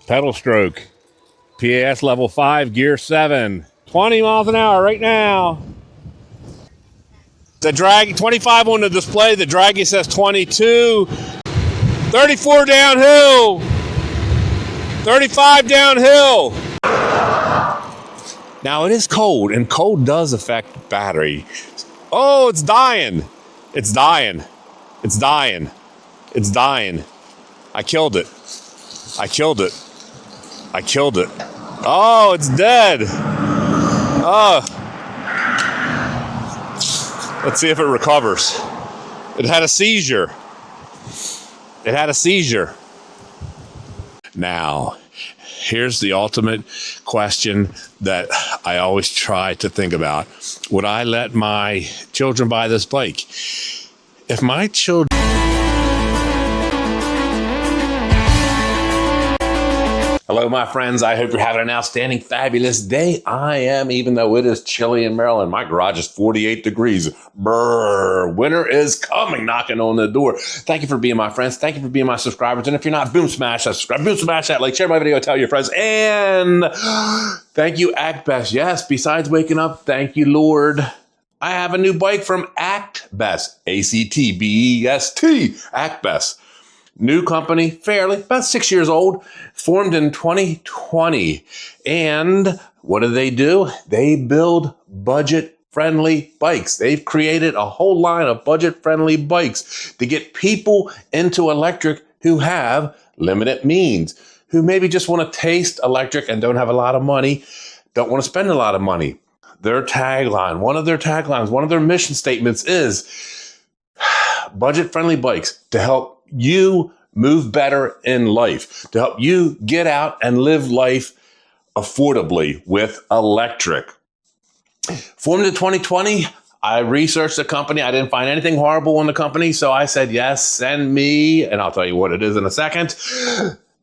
Pedal stroke. PAS level 5, gear 7. 20 miles an hour right now. The drag 25 on the display. The draggy says 22. 34 downhill. 35 downhill. Now it is cold, and cold does affect battery. Oh, it's dying. It's dying. It's dying. It's dying. I killed it. I killed it. I killed it. Oh, it's dead. Oh. Let's see if it recovers. It had a seizure. It had a seizure. Now, here's the ultimate question that I always try to think about. Would I let my children buy this bike? If my children... Hello, my friends. I hope you're having an outstanding, fabulous day. I am, even though it is chilly in Maryland. My garage is 48 degrees. Brr, winter is coming, knocking on the door. Thank you for being my friends. Thank you for being my subscribers. And if you're not, boom, smash that subscribe, boom, smash that like, share my video, tell your friends. And thank you, ACTBEST. Yes, besides waking up, thank you, Lord. I have a new bike from ACTBEST, A-C-T-B-E-S-T, ACTBEST. New company, fairly, about 6 years old, formed in 2020. And what do? They build budget-friendly bikes. They've created a whole line of budget-friendly bikes to get people into electric who have limited means, who maybe just want to taste electric and don't have a lot of money, don't want to spend a lot of money. Their tagline, one of their mission statements is budget-friendly bikes to help you move better in life, to help you get out and live life affordably with electric. Formed in 2020, I researched the company. I didn't find anything horrible in the company, so I said, yes, send me, and I'll tell you what it is in a second.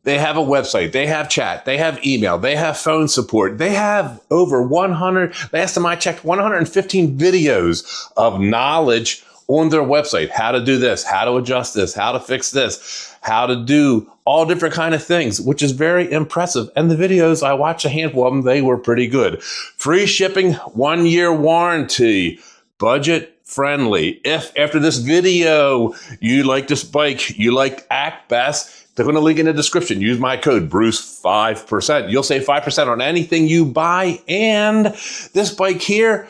They have a website, they have chat, they have email, they have phone support, they have over 100, last time I checked, 115 videos of knowledge on their website, how to do this, how to adjust this, how to fix this, how to do all different kind of things, which is very impressive. And the videos, I watched a handful of them, they were pretty good. Free shipping, 1-year warranty, budget friendly. If after this video, you like this bike, you like ACTBEST, they're going to link in the description. Use my code Bruce 5%. You'll save 5% on anything you buy. And this bike here,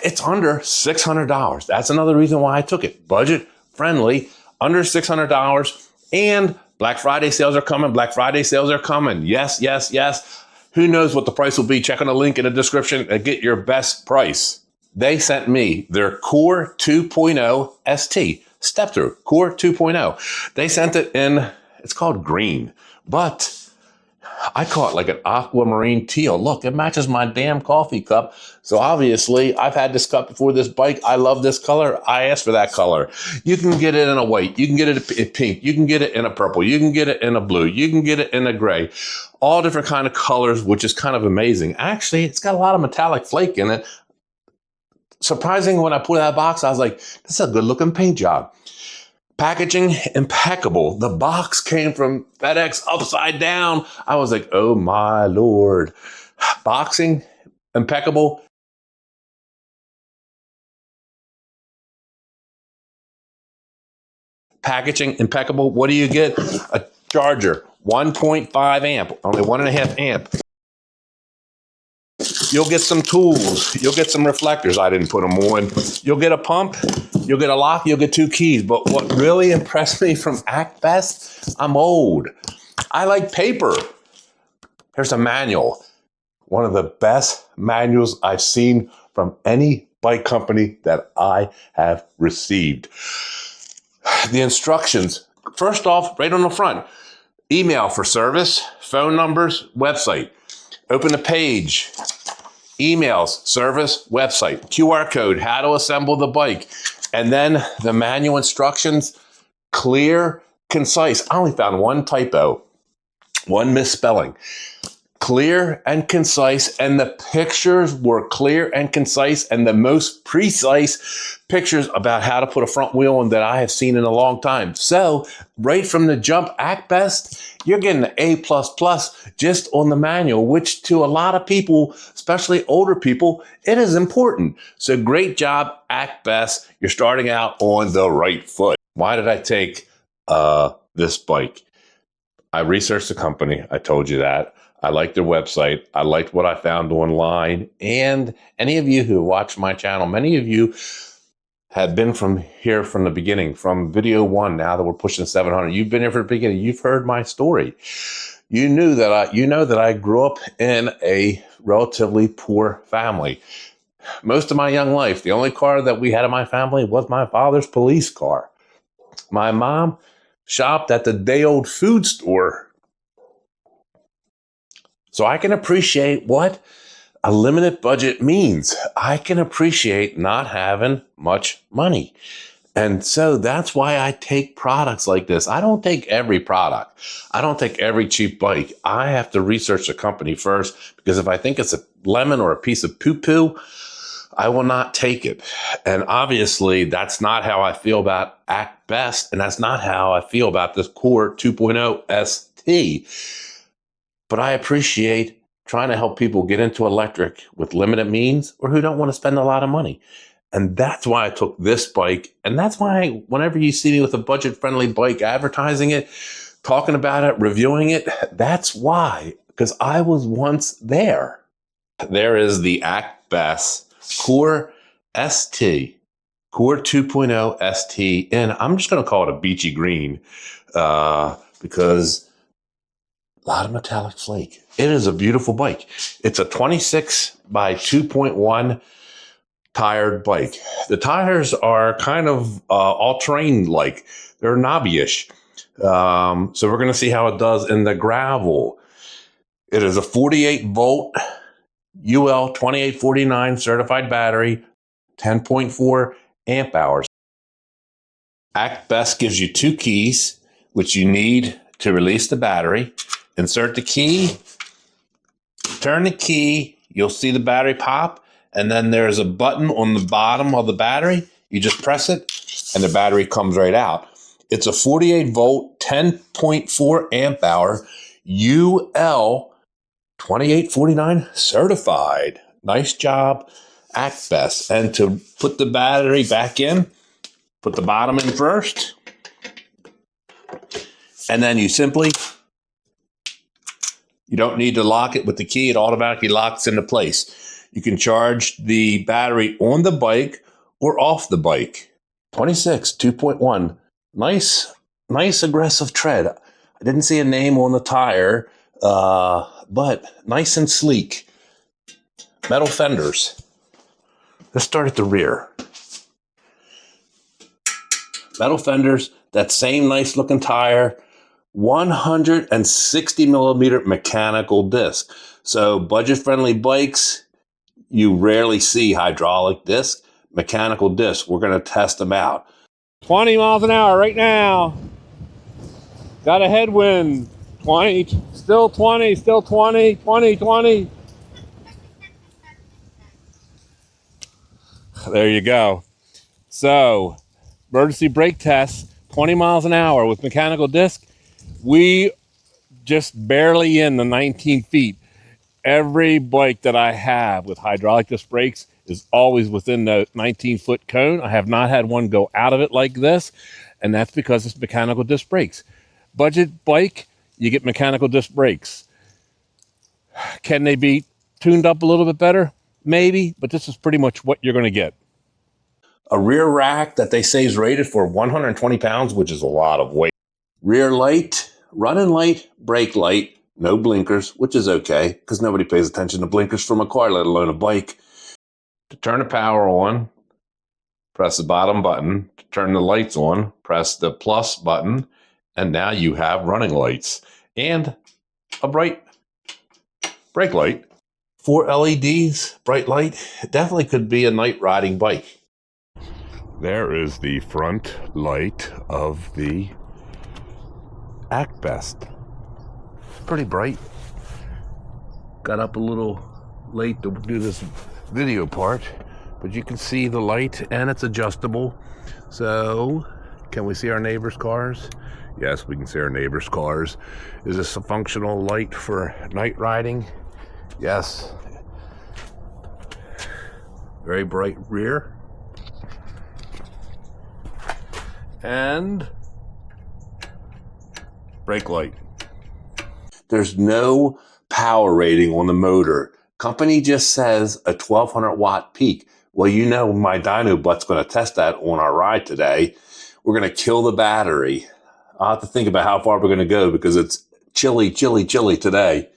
it's under $600. That's another reason why I took it. Budget friendly, under $600. And Black Friday sales are coming. Black Friday sales are coming. Yes, yes, yes. Who knows what the price will be? Check on the link in the description and get your best price. They sent me their Core 2.0 ST. Step through Core 2.0. They sent it in, it's called green, but I call it like an aquamarine teal. Look, it matches my damn coffee cup. So obviously, I've had this cup before this bike. I love this color. I asked for that color. You can get it in a white. You can get it in pink. You can get it in a purple. You can get it in a blue. You can get it in a gray. All different kind of colors, which is kind of amazing. Actually, it's got a lot of metallic flake in it. Surprising, when I put it in that box, I was like, this is a good looking paint job. Packaging, impeccable. The box came from FedEx upside down. I was like, oh my Lord. Boxing, impeccable. Packaging, impeccable. What do you get? A charger, 1.5 amp, only 1.5 amp. You'll get some tools. You'll get some reflectors. I didn't put them on. You'll get a pump. You'll get a lock. You'll get 2 keys. But what really impressed me from ACTBEST, I'm old. I like paper. Here's a manual. One of the best manuals I've seen from any bike company that I have received. The instructions, first off, right on the front, email for service, phone numbers, website. Open the page, emails, service, website, QR code, how to assemble the bike. And then the manual instructions, clear, concise. I only found one typo, one misspelling. clear and concise, and the pictures were clear and concise, and the most precise pictures about how to put a front wheel on that I have seen in a long time. So right from the jump, ACTBEST, you're getting an A++ just on the manual, which to a lot of people, especially older people, it is important. So great job, ACTBEST. You're starting out on the right foot. Why did I take this bike? I researched the company. I told you that. I liked their website. I liked what I found online. And any of you who watch my channel, many of you have been from here from the beginning, from video 1, now that we're pushing 700. You've been here from the beginning. You've heard my story. You know that I grew up in a relatively poor family. Most of my young life, the only car that we had in my family was my father's police car. My mom shopped at the day-old food store. So I can appreciate what a limited budget means. I can appreciate not having much money. And so that's why I take products like this. I don't take every product. I don't take every cheap bike. I have to research the company first, because if I think it's a lemon or a piece of poo-poo, I will not take it. And obviously, that's not how I feel about ACTBEST, and that's not how I feel about this Core 2.0 ST. But I appreciate trying to help people get into electric with limited means or who don't want to spend a lot of money. And that's why I took this bike. And that's why whenever you see me with a budget-friendly bike, advertising it, talking about it, reviewing it, that's why, because I was once there. There is the ACTBEST Core ST, Core 2.0 ST, and I'm just going to call it a beachy green because a lot of metallic flake. It is a beautiful bike. It's a 26 by 2.1 tired bike. The tires are kind of all-terrain like. They're knobby-ish. So we're going to see how it does in the gravel. It is a 48-volt UL 2849 certified battery, 10.4 amp hours. ACTBEST gives you 2 keys, which you need to release the battery. Insert the key, turn the key, you'll see the battery pop, and then there's a button on the bottom of the battery. You just press it, and the battery comes right out. It's a 48-volt, 10.4 amp hour UL 2849 certified. Nice job, ACTBEST. And to put the battery back in, put the bottom in first, and then you simply, you don't need to lock it with the key. It automatically locks into place. You can charge the battery on the bike or off the bike. 26, 2.1. Nice aggressive tread. I didn't see a name on the tire, but nice and sleek. Metal fenders. Let's start at the rear. Metal fenders, that same nice looking tire. 160 millimeter mechanical disc. So budget-friendly bikes, you rarely see hydraulic disc. Mechanical disc, we're going to test them out. 20 miles an hour right now. Got a headwind. 20, still 20, still 20, 20, 20. There you go. So, emergency brake test, 20 miles an hour with mechanical disc. We just barely in the 19 feet. Every bike that I have with hydraulic disc brakes is always within the 19-foot cone. I have not had one go out of it like this, and that's because it's mechanical disc brakes. Budget bike, you get mechanical disc brakes. Can they be tuned up a little bit better? Maybe, but this is pretty much what you're going to get. A rear rack that they say is rated for 120 pounds, which is a lot of weight. Rear light, running light, brake light, no blinkers, which is okay, because nobody pays attention to blinkers from a car, let alone a bike. To turn the power on, press the bottom button. To turn the lights on, press the plus button, and now you have running lights and a bright brake light. 4 LEDs, bright light. It definitely could be a night riding bike. There is the front light of the ACTBEST. Pretty bright. Got up a little late to do this video part, but you can see the light and it's adjustable. So, can we see our neighbors' cars? Yes, we can see our neighbors' cars. Is this a functional light for night riding? Yes. Very bright rear. And brake light. There's no power rating on the motor. Company just says a 1200 watt peak. Well, you know my dyno butt's going to test that on our ride today. We're going to kill the battery. I'll have to think about how far we're going to go because it's chilly today.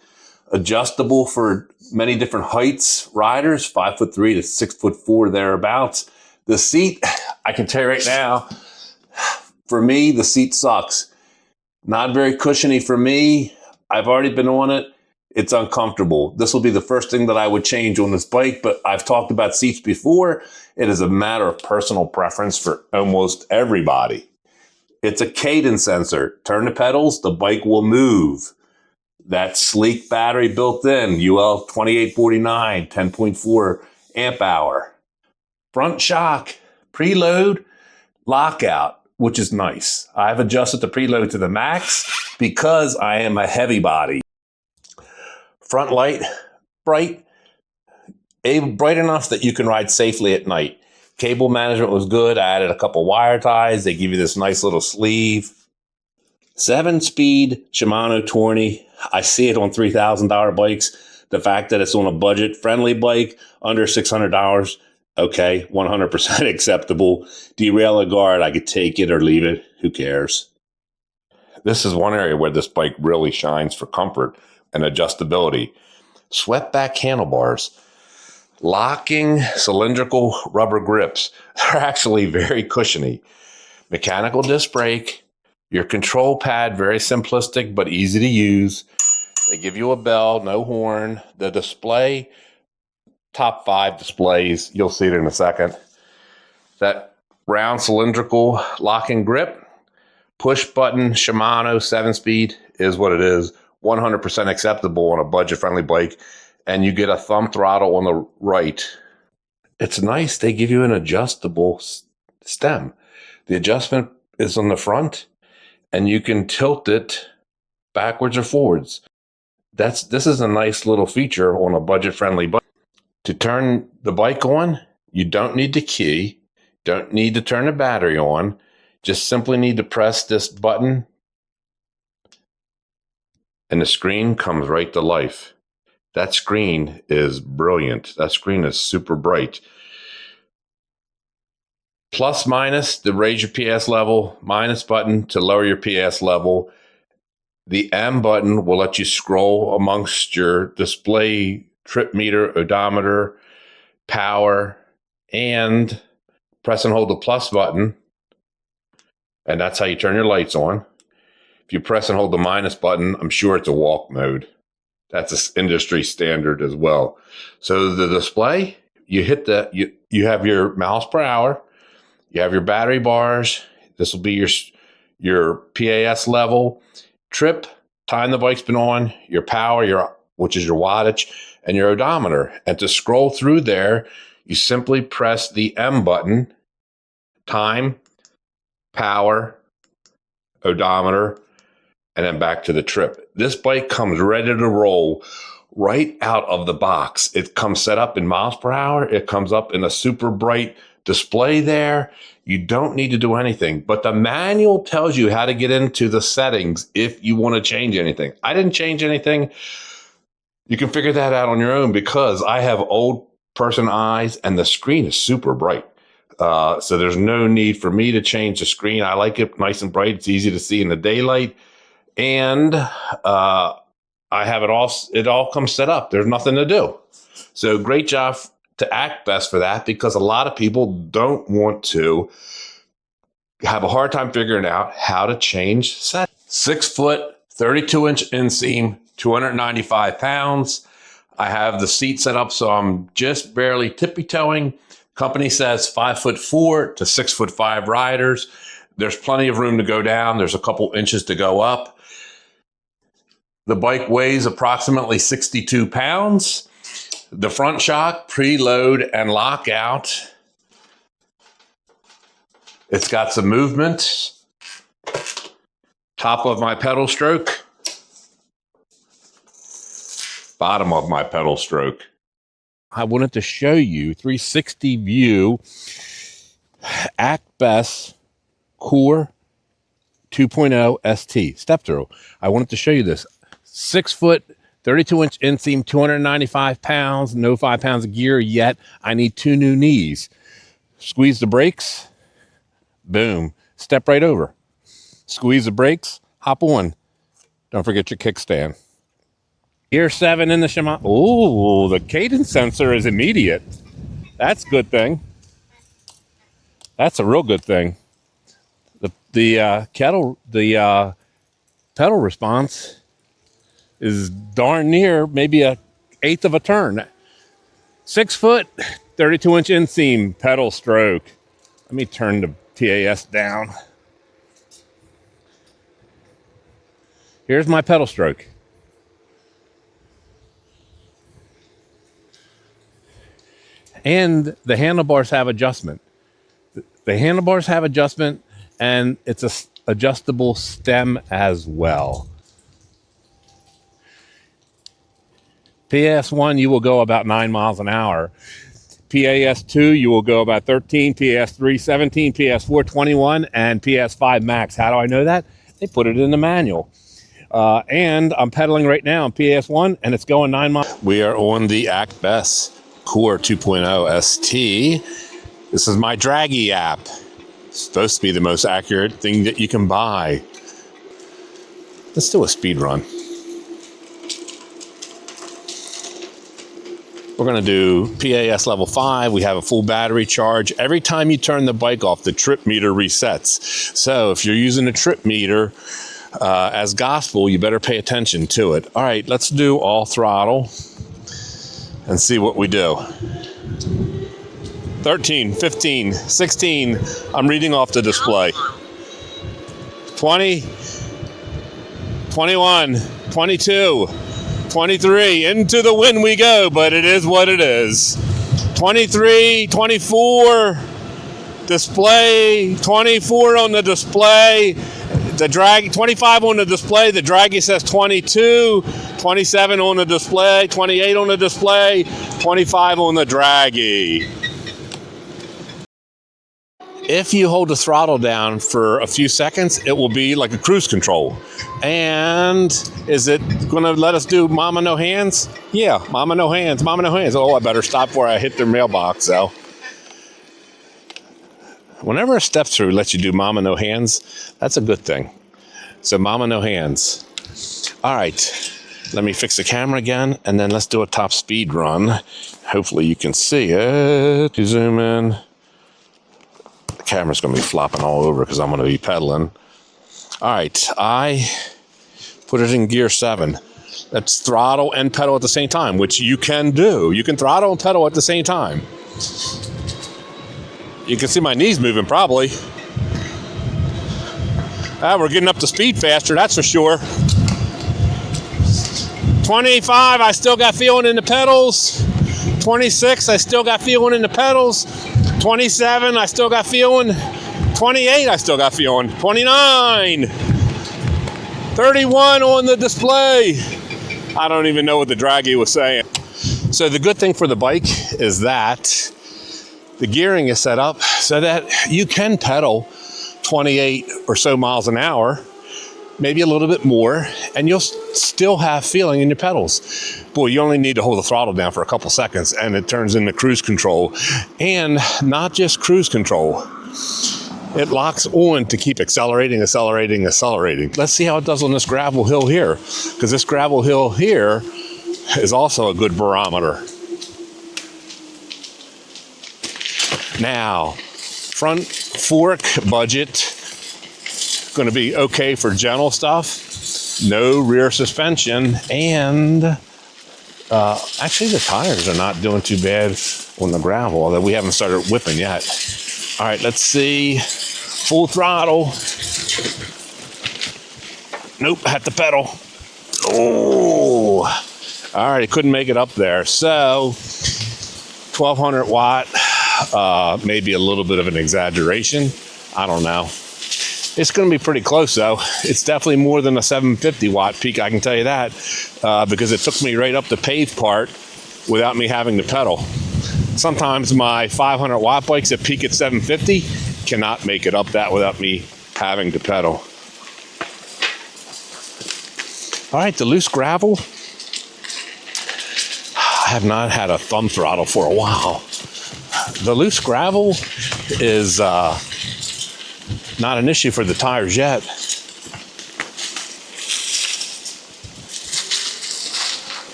Adjustable for many different heights, riders, 5'3" to 6'4", thereabouts. The seat, I can tell you right now, for me, the seat sucks. Not very cushiony for me. I've already been on it. It's uncomfortable. This will be the first thing that I would change on this bike, but I've talked about seats before. It is a matter of personal preference for almost everybody. It's a cadence sensor. Turn the pedals, the bike will move. That sleek battery built in, UL 2849, 10.4 amp hour. Front shock, preload, lockout, which is nice. I've adjusted the preload to the max because I am a heavy body. Front light, bright enough that you can ride safely at night. Cable management was good. I added a couple wire ties. They give you this nice little sleeve. 7-speed Shimano 20. I see it on $3,000 bikes. The fact that it's on a budget-friendly bike, under $600, okay, 100% acceptable. Derailleur guard, I could take it or leave it. Who cares? This is one area where this bike really shines for comfort and adjustability. Swept back handlebars. Locking cylindrical rubber grips. They're actually very cushiony. Mechanical disc brake. Your control pad, very simplistic but easy to use. They give you a bell, no horn. The display, top 5 displays. You'll see it in a second. That round cylindrical locking grip. Push button Shimano 7-speed is what it is. 100% acceptable on a budget-friendly bike. And you get a thumb throttle on the right. It's nice. They give you an adjustable stem. The adjustment is on the front, and you can tilt it backwards or forwards. This is a nice little feature on a budget-friendly bike. To turn the bike on, you don't need the key, don't need to turn the battery on, just simply need to press this button, and the screen comes right to life. That screen is brilliant. That screen is super bright. Plus minus to raise your PS level, minus button to lower your PS level. The M button will let you scroll amongst your display, trip meter, odometer, power, and press and hold the plus button. And that's how you turn your lights on. If you press and hold the minus button, I'm sure it's a walk mode. That's an industry standard as well. So the display, you hit you have your miles per hour, you have your battery bars. This will be your PAS level, trip, time the bike's been on, your power, which is your wattage, and your odometer. And to scroll through there, you simply press the M button, time, power, odometer, and then back to the trip. This bike comes ready to roll right out of the box. It comes set up in miles per hour. It comes up in a super bright display there. You don't need to do anything, but the manual tells you how to get into the settings if you want to change anything. I didn't change anything. You can figure that out on your own because I have old person eyes and the screen is super bright. So there's no need for me to change the screen. I like it nice and bright. It's easy to see in the daylight. And I have it all comes set up. There's nothing to do. So great job to ACTBEST for that, because a lot of people don't want to have a hard time figuring out how to change settings. 6 foot, 32-inch inseam, 295 pounds. I have the seat set up so I'm just barely tippy-toeing. Company says 5'4" to 6'5" riders. There's plenty of room to go down. There's a couple inches to go up. The bike weighs approximately 62 pounds. The front shock, preload and lockout. It's got some movement. Top of my pedal stroke. Bottom of my pedal stroke. I wanted to show you 360 view ACTBEST Core 2.0 ST step through. I wanted to show you this. 6 foot, 32-inch inseam, 295 pounds, no 5 pounds of gear yet. I need 2 new knees. Squeeze the brakes, boom, step right over. Squeeze the brakes, hop on. Don't forget your kickstand. Gear 7 in the Shimano. Oh, the cadence sensor is immediate. That's a good thing. That's a real good thing. The pedal response is darn near maybe a 1/8 of a turn. 6 foot, 32-inch inseam pedal stroke. Let me turn the TAS down. Here's my pedal stroke. And the handlebars have adjustment. The handlebars have adjustment, and it's a adjustable stem as well. PAS1, you will go about 9 miles an hour. PAS2, you will go about 13. PAS3, 17. PAS4, 21. And PAS5 max. How do I know that? They put it in the manual. And I'm pedaling right now on PAS1, and it's going 9 miles. We are on the ACTBEST Core 2.0 ST. This is my Draggy app. It's supposed to be the most accurate thing that you can buy. Let's do a speed run. We're going to do PAS level 5. We have a full battery charge. Every time you turn the bike off, the trip meter resets. So if you're using a trip meter as gospel, you better pay attention to it. All right, let's do all throttle and see what we do. 13, 15, 16. I'm reading off the display. 20, 21, 22, 23. Into the wind we go, but it is what it is. 23, 24. Display, 24 on the display. The drag, 25 on the display. The Draggy says 22. 27 on the display. 28 on the display. 25 on the Draggy. If you hold the throttle down for a few seconds, it will be like a cruise control. And is it going to let us do mama no hands? Yeah, mama no hands, mama no hands. Oh, I better stop before I hit their mailbox, though. Whenever a step through lets you do mama no hands, that's a good thing. So mama no hands. All right, let me fix the camera again, and then let's do a top speed run. Hopefully you can see it. You zoom in. The camera's going to be flopping all over because I'm going to be pedaling. All right, I put it in gear 7. That's throttle and pedal at the same time, which you can do. You can throttle and pedal at the same time. You can see my knees moving probably. We're getting up to speed faster, that's for sure. 25, I still got feeling in the pedals. 26, I still got feeling in the pedals. 27, I still got feeling. 28, I still got feeling. 29. 31 on the display. I don't even know what the Draggy was saying. So the good thing for the bike is that the gearing is set up so that you can pedal 28 or so miles an hour, maybe a little bit more, and you'll still have feeling in your pedals. Boy, you only need to hold the throttle down for a couple seconds and it turns into cruise control. And not just cruise control. It locks on to keep accelerating, accelerating, accelerating. Let's see how it does on this gravel hill here, because this gravel hill here is also a good barometer. Now, front fork budget, going to be okay for gentle stuff. No rear suspension, and actually the tires are not doing too bad on the gravel, although we haven't started whipping yet. All right, let's see. Full throttle. Nope, I have to pedal. Oh, all right, it couldn't make it up there. So 1200 watt, maybe a little bit of an exaggeration. I don't know. It's going to be pretty close though. It's definitely more than a 750 watt peak, I can tell you that, because it took me right up the paved part without me having to pedal. Sometimes my 500 watt bikes that peak at 750 cannot make it up that without me having to pedal. All right, the loose gravel. I have not had a thumb throttle for a while. The loose gravel is not an issue for the tires yet.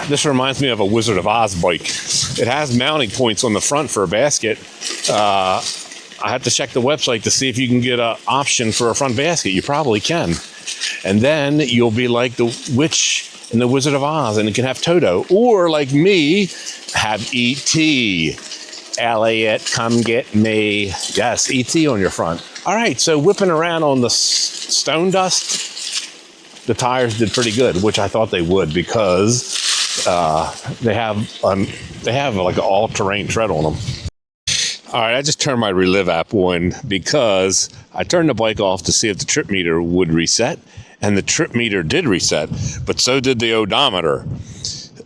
This reminds me of a Wizard of Oz bike. It has mounting points on the front for a basket. I have to check the website to see if you can get an option for a front basket. You probably can. And then you'll be like the witch in the Wizard of Oz, and it can have Toto. Or like me, have E.T. Elliot, come get me. Yes, E.T. on your front. All right, so whipping around on the stone dust, the tires did pretty good, which I thought they would, because they have like an all-terrain tread on them. All right, I just turned my Relive app on because I turned the bike off to see if the trip meter would reset, and the trip meter did reset, but so did the odometer.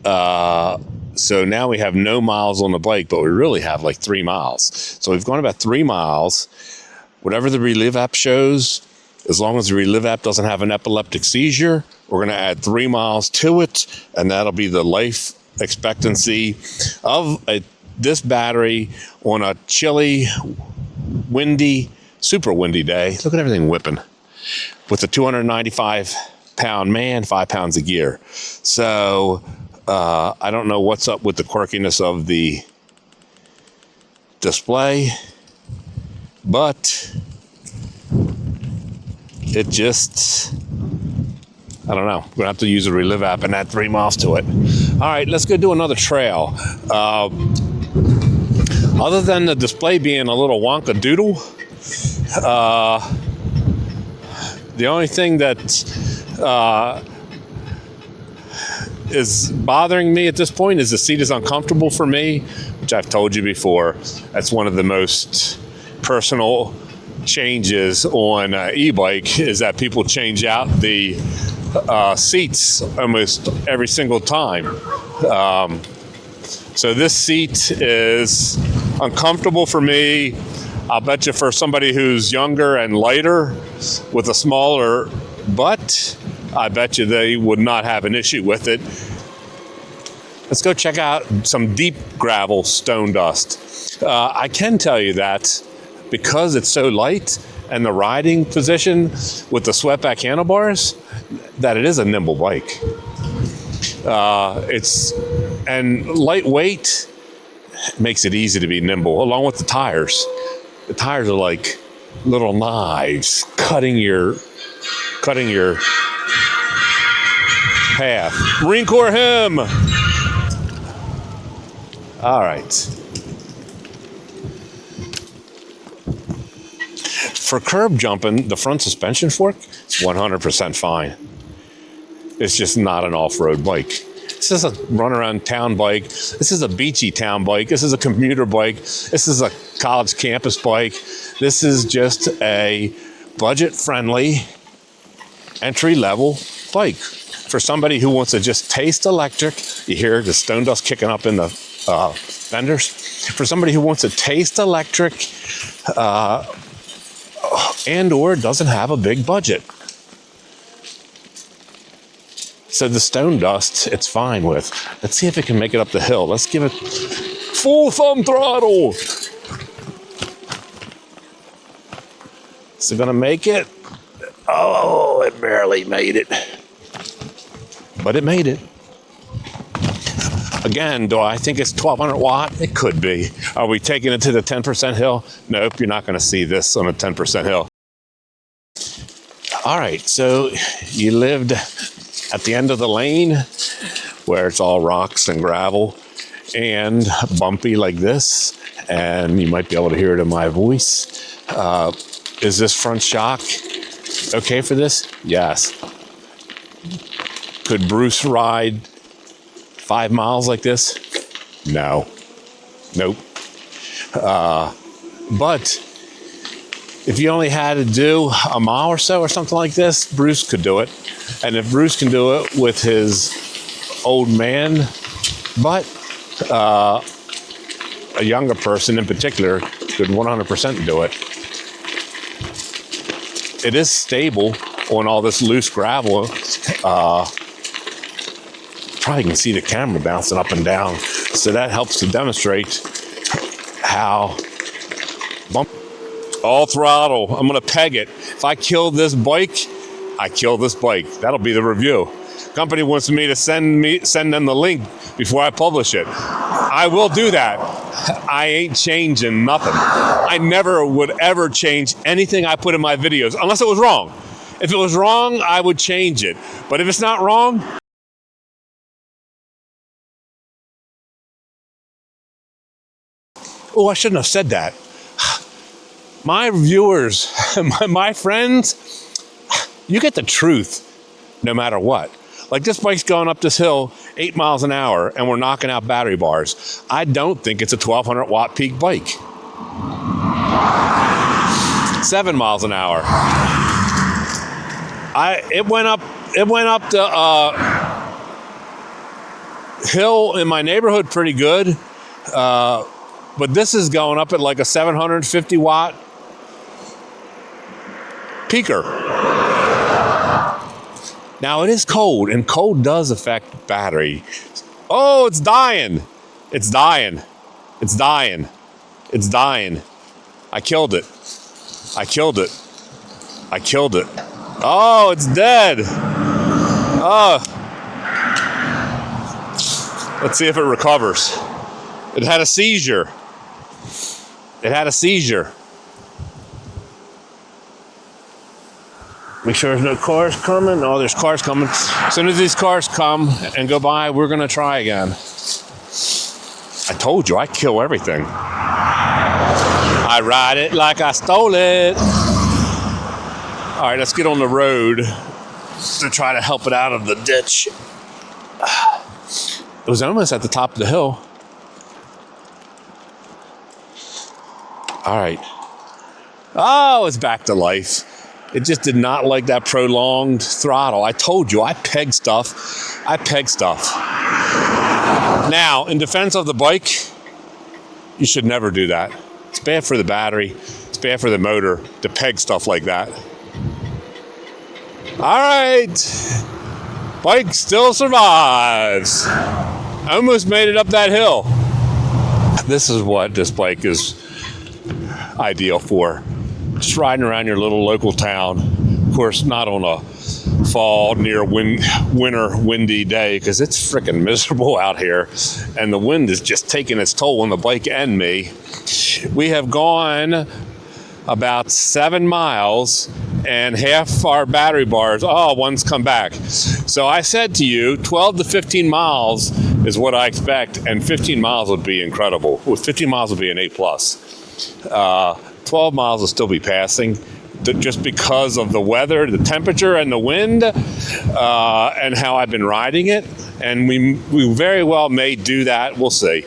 So now we have no miles on the bike, but we really have like 3 miles. So we've gone about 3 miles. Whatever the Relive app shows, as long as the Relive app doesn't have an epileptic seizure, we're going to add 3 miles to it, and that'll be the life expectancy of this battery on a chilly, windy, super windy day. Look at everything whipping. With a 295-pound man, 5 pounds of gear. So I don't know what's up with the quirkiness of the display, but it just, I don't know. We're gonna have to use a Relive app and add 3 miles to it. All right, let's go do another trail. Other than the display being a little wonka doodle, the only thing that is bothering me at this point is the seat is uncomfortable for me, which I've told you before. That's one of the most personal changes on e-bike, is that people change out the seats almost every single time. So this seat is uncomfortable for me. I'll bet you for somebody who's younger and lighter with a smaller butt, I bet you they would not have an issue with it. Let's go check out some deep gravel stone dust. I can tell you that because it's so light and the riding position with the swept-back handlebars, that it is a nimble bike. And lightweight makes it easy to be nimble, along with the tires. The tires are like little knives cutting your path. Marine Corps him! All right. For curb jumping, the front suspension fork is 100% fine. It's just not an off-road bike. This is a run-around town bike. This is a beachy town bike. This is a commuter bike. This is a college campus bike. This is just a budget-friendly, entry-level bike. For somebody who wants to just taste electric, you hear the stone dust kicking up in the fenders. For somebody who wants to taste electric and or doesn't have a big budget. So the stone dust, it's fine with. Let's see if it can make it up the hill. Let's give it full thumb throttle. Is it gonna make it? Oh, it barely made it. But it made it. Again, do I think it's 1200 watt? It could be. Are we taking it to the 10% hill? Nope, you're not gonna see this on a 10% hill. All right, so you lived at the end of the lane where it's all rocks and gravel and bumpy like this, and you might be able to hear it in my voice. Is this front shock okay for this? Yes. Could Bruce ride 5 miles like this? No. Nope. But if you only had to do a mile or so or something like this, Bruce could do it. And if Bruce can do it with his old man butt, a younger person in particular could 100% do it. It is stable on all this loose gravel. Probably can see the camera bouncing up and down. So that helps to demonstrate how bumpy. All throttle. I'm gonna peg it. If I kill this bike, I kill this bike. That'll be the review. Company wants me to send them the link before I publish it. I will do that. I ain't changing nothing. I never would ever change anything I put in my videos unless it was wrong. If it was wrong, I would change it. But if it's not wrong, oh, I shouldn't have said that. My viewers, my friends, you get the truth no matter what. Like this bike's going up this hill 8 miles an hour and we're knocking out battery bars. I don't think it's a 1200 watt peak bike. 7 miles an hour. It went up the hill in my neighborhood pretty good. But this is going up at like a 750 watt peaker. Now it is cold, and cold does affect battery. Oh, it's dying. It's dying. It's dying. It's dying. I killed it. I killed it. I killed it. Oh, it's dead. Oh. Let's see if it recovers. It had a seizure. It had a seizure. Make sure there's no cars coming. Oh, there's cars coming. As soon as these cars come and go by, we're going to try again. I told you, I kill everything. I ride it like I stole it. All right, let's get on the road to try to help it out of the ditch. It was almost at the top of the hill. All right. Oh, it's back to life. It just did not like that prolonged throttle. I told you, I peg stuff. I peg stuff. Now, in defense of the bike, you should never do that. It's bad for the battery. It's bad for the motor to peg stuff like that. All right. Bike still survives. I almost made it up that hill. This is what this bike is ideal for. Just riding around your little local town. Of course, not on a fall, near winter, windy day, because it's freaking miserable out here. And the wind is just taking its toll on the bike and me. We have gone about 7 miles and half our battery bars, one's come back. So I said to you, 12 to 15 miles is what I expect, and 15 miles would be incredible. 15 miles would be an A+. 12 miles will still be passing, just because of the weather, the temperature, and the wind, and how I've been riding it. And we very well may do that. We'll see.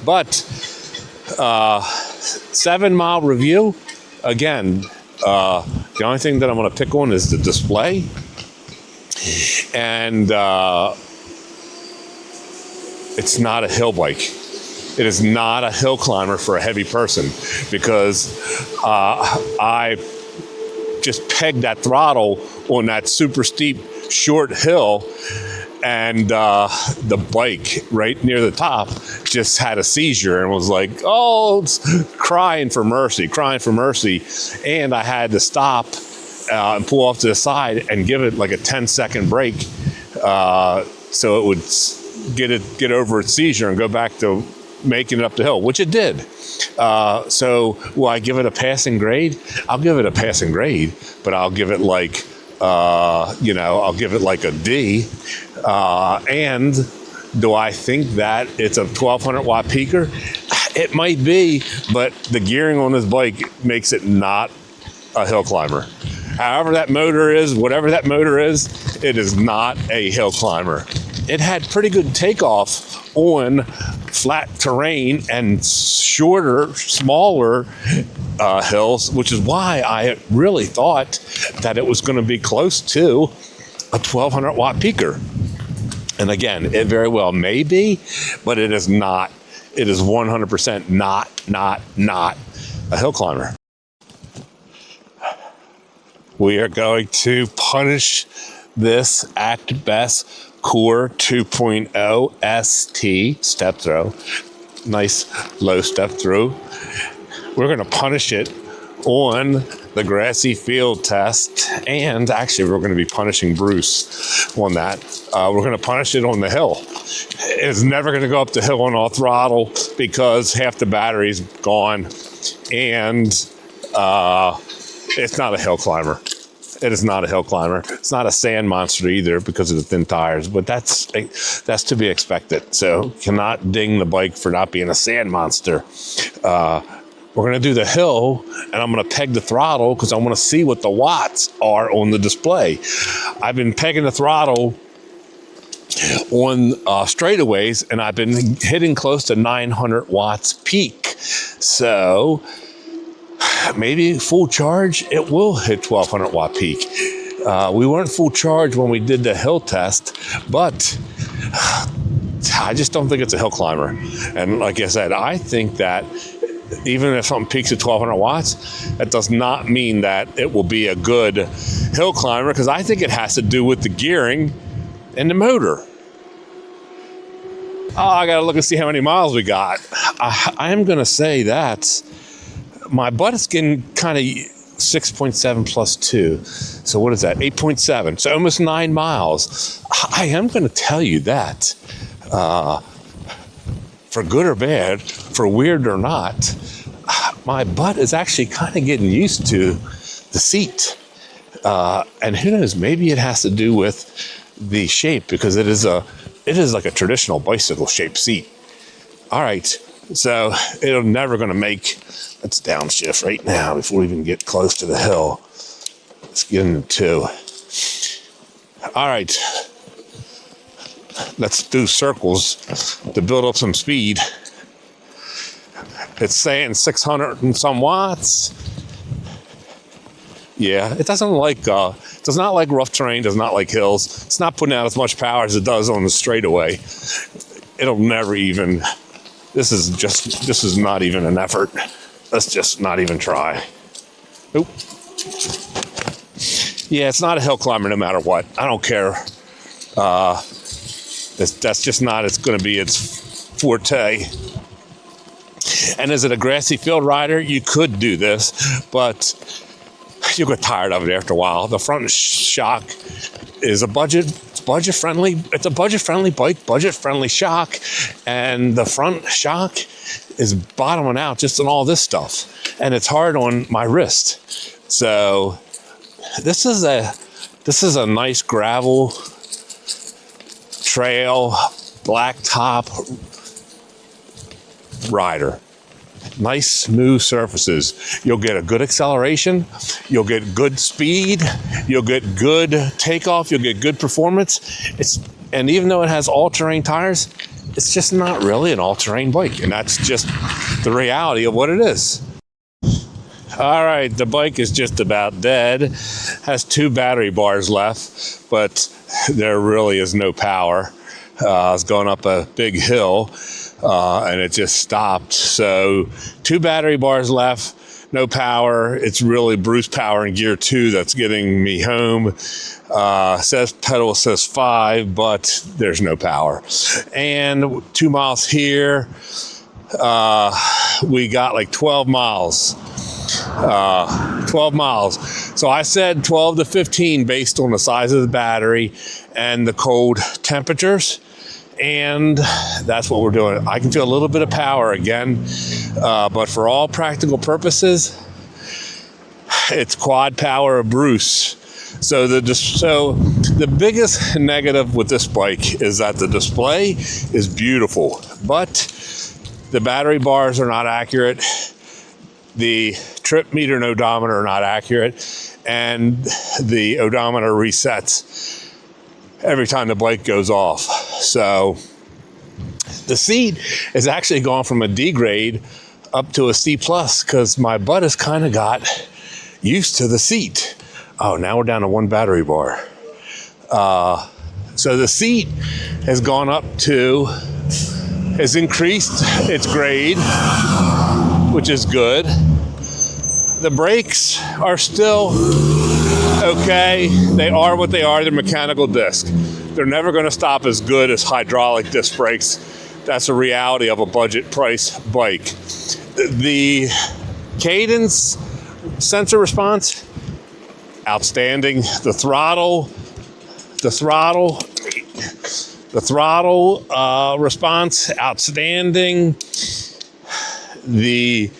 But 7 mile review, again, the only thing that I'm going to pick on is the display. And it's not a hill bike. It is not a hill climber for a heavy person, because I just pegged that throttle on that super steep short hill, and the bike right near the top just had a seizure and was like, it's crying for mercy. And I had to stop and pull off to the side and give it like a 10-second break so it would get over its seizure and go back to making it up the hill, which it did. So will I give it a passing grade? I'll give it a passing grade, but I'll give it like, I'll give it like a D. And do I think that it's a 1200 watt peaker? It might be, but the gearing on this bike makes it not a hill climber. However that motor is, whatever that motor is, it is not a hill climber. It had pretty good takeoff on flat terrain and shorter, smaller hills, which is why I really thought that it was going to be close to a 1200 watt peaker. And again, it very well may be, but it is not. It is 100% not a hill climber. We are going to punish this ACTBEST Core 2.0 ST step throw. Nice low step through. We're going to punish it on the grassy field test, and actually we're going to be punishing Bruce on that. We're going to punish it on the hill. It's never going to go up the hill on all throttle because half the battery's gone, and it's not a hill climber. It is not a hill climber. It's not a sand monster either because of the thin tires, but that's to be expected. So cannot ding the bike for not being a sand monster. We're going to do the hill, and I'm going to peg the throttle because I want to see what the watts are on the display. I've been pegging the throttle on straightaways, and I've been hitting close to 900 watts peak. So maybe full charge, it will hit 1200 watt peak. We weren't full charge when we did the hill test, but I just don't think it's a hill climber. And like I said, I think that even if something peaks at 1200 watts, that does not mean that it will be a good hill climber, because I think it has to do with the gearing and the motor. Oh, I gotta look and see how many miles we got. I am gonna say that my butt is getting kind of 6.7 plus 2. So what is that? 8.7. So almost 9 miles. I am going to tell you that, for good or bad, for weird or not, my butt is actually kind of getting used to the seat. And who knows, maybe it has to do with the shape, because it is like a traditional bicycle shaped seat. All right. So it'll never going to make, let's downshift right now before we even get close to the hill. Let's get into 2. All right. Let's do circles to build up some speed. It's saying 600 and some watts. Yeah, it does not like rough terrain, does not like hills. It's not putting out as much power as it does on the straightaway. It'll never even... This is not even an effort. Let's just not even try. Oop. Yeah, it's not a hill climber no matter what. I don't care. That's just not, it's going to be its forte. And is it a grassy field rider? You could do this, but you'll get tired of it after a while. The front shock is a budget friendly. It's a budget friendly bike, budget friendly shock, and the front shock is bottoming out just on all this stuff, and it's hard on my wrist. So this is a nice gravel trail blacktop rider. Nice smooth surfaces. You'll get a good acceleration, you'll get good speed, you'll get good takeoff, you'll get good performance. And even though it has all-terrain tires, it's just not really an all-terrain bike, and that's just the reality of what it is. All right, the bike is just about dead. Has 2 battery bars left, but there really is no power. It's going up a big hill. And it just stopped. So 2 battery bars left, no power. It's really Bruce power in gear 2 that's getting me home. Pedal says 5, but there's no power. And 2 miles here, we got like 12 miles. 12 miles. So I said 12 to 15 based on the size of the battery and the cold temperatures. And that's what we're doing. I can feel a little bit of power again, but for all practical purposes, it's quad power of Bruce. So the biggest negative with this bike is that the display is beautiful, but the battery bars are not accurate. The trip meter and odometer are not accurate. and the odometer resets every time the bike goes off. So the seat is actually gone from a D grade up to a C plus because my butt has kind of got used to the seat. Oh, now we're down to 1 battery bar. So the seat has gone up to, has increased its grade, which is good. The brakes are still okay. They are what they are. They're mechanical disc. They're never going to stop as good as hydraulic disc brakes. That's a reality of a budget price bike. The cadence sensor response, outstanding. The throttle response, outstanding. The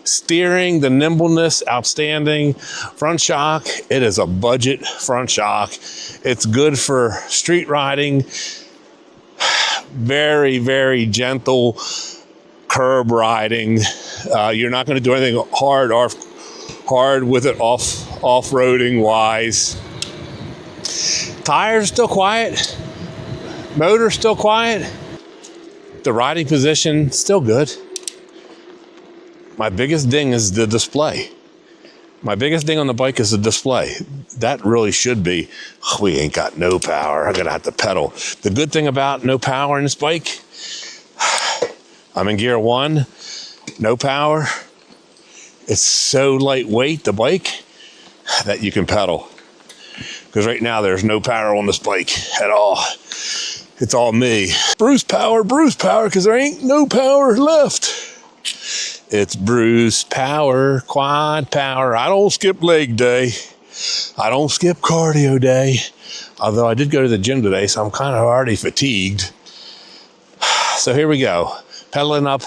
steering, the nimbleness, outstanding. Front shock, it is a budget front shock. It's good for street riding. Very, very gentle curb riding. You're not going to do anything hard with it off-roading wise. Tires still quiet. Motor still quiet. The riding position still good. My biggest ding is the display. My biggest ding on the bike is the display. That really should be, we ain't got no power. I'm gonna have to pedal. The good thing about no power in this bike, I'm in gear 1, no power. It's so lightweight, the bike, that you can pedal. Because right now there's no power on this bike at all. It's all me. Bruce power, because there ain't no power left. It's Bruce power, quad power. I don't skip leg day. I don't skip cardio day. Although I did go to the gym today, so I'm kind of already fatigued. So here we go. Pedaling up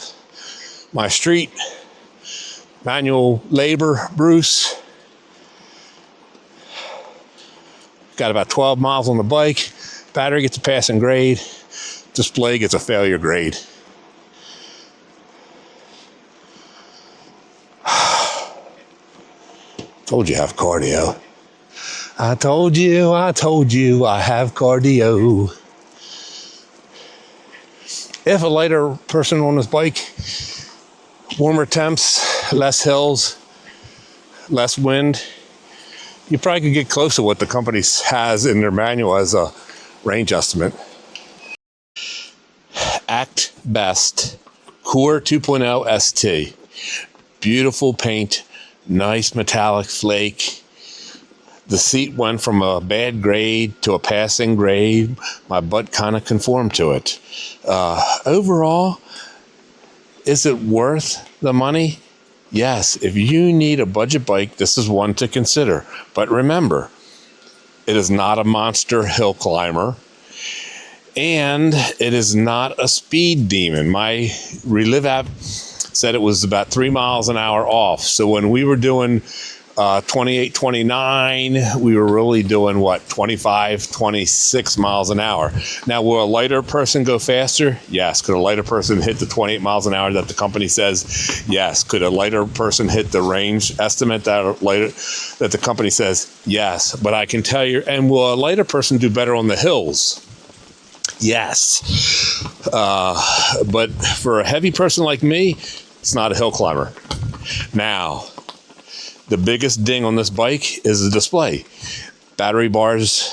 my street. Manual labor, Bruce. Got about 12 miles on the bike. Battery gets a passing grade. Display gets a failure grade. Told you I have cardio. I told you I have cardio. If a lighter person on this bike, warmer temps, less hills, less wind, you probably could get close to what the company has in their manual as a range estimate. ACTBEST Core 2.0 ST. Beautiful paint. Nice metallic flake. The seat went from a bad grade to a passing grade. My butt kind of conformed to it. Overall, is it worth the money? Yes. If you need a budget bike, this is one to consider. But remember, it is not a monster hill climber. And it is not a speed demon. My Relive app said it was about 3 miles an hour off. So when we were doing 28, 29, we were really doing what, 25, 26 miles an hour. Now, will a lighter person go faster? Yes. Could a lighter person hit the 28 miles an hour that the company says? Yes. Could a lighter person hit the range estimate that the company says? Yes. But I can tell you, and will a lighter person do better on the hills? Yes. But for a heavy person like me, it's not a hill climber. Now, the biggest ding on this bike is the display. Battery bars,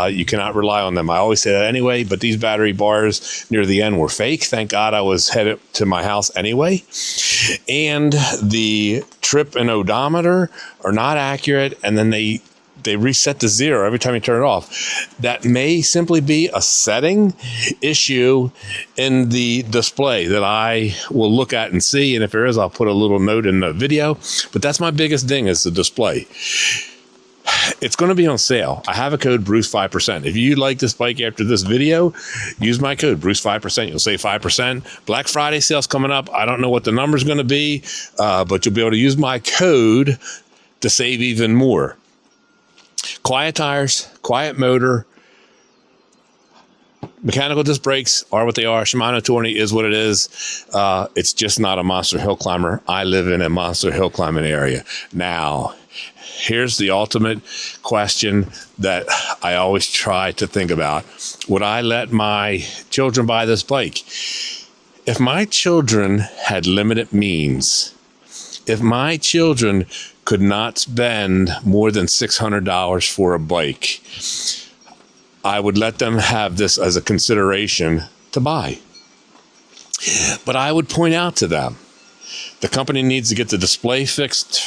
you cannot rely on them. I always say that anyway, but these battery bars near the end were fake. Thank God I was headed to my house anyway. And the trip and odometer are not accurate, and then they reset to 0 every time you turn it off. That may simply be a setting issue in the display that I will look at and see. And if there is, I'll put a little note in the video. But that's my biggest ding, is the display. It's going to be on sale. I have a code Bruce 5%. If you like this bike after this video, use my code Bruce 5%. You'll save 5%. Black Friday sale's coming up. I don't know what the number's going to be, but you'll be able to use my code to save even more. Quiet tires, quiet motor, Mechanical disc brakes are what they are. Shimano 20 is what it is. It's just not a monster hill climber. I live in a monster hill climbing area. Now, here's the ultimate question that I always try to think about. Would I let my children buy this bike? If my children had limited means, if my children could not spend more than $600 for a bike, I would let them have this as a consideration to buy. But I would point out to them, the company needs to get the display fixed,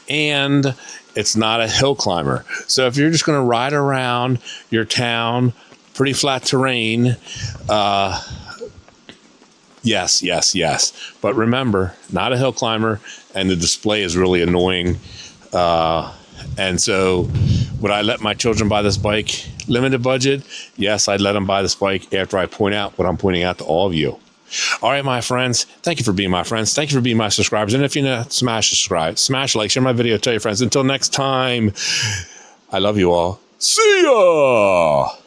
and it's not a hill climber. So if you're just going to ride around your town, pretty flat terrain, yes. But remember, not a hill climber, and the display is really annoying. And so would I let my children buy this bike? Limited budget? Yes, I'd let them buy this bike after I point out what I'm pointing out to all of you. All right, my friends, thank you for being my friends. Thank you for being my subscribers. And if you're not, smash subscribe, smash like, share my video, tell your friends. Until next time, I love you all. See ya!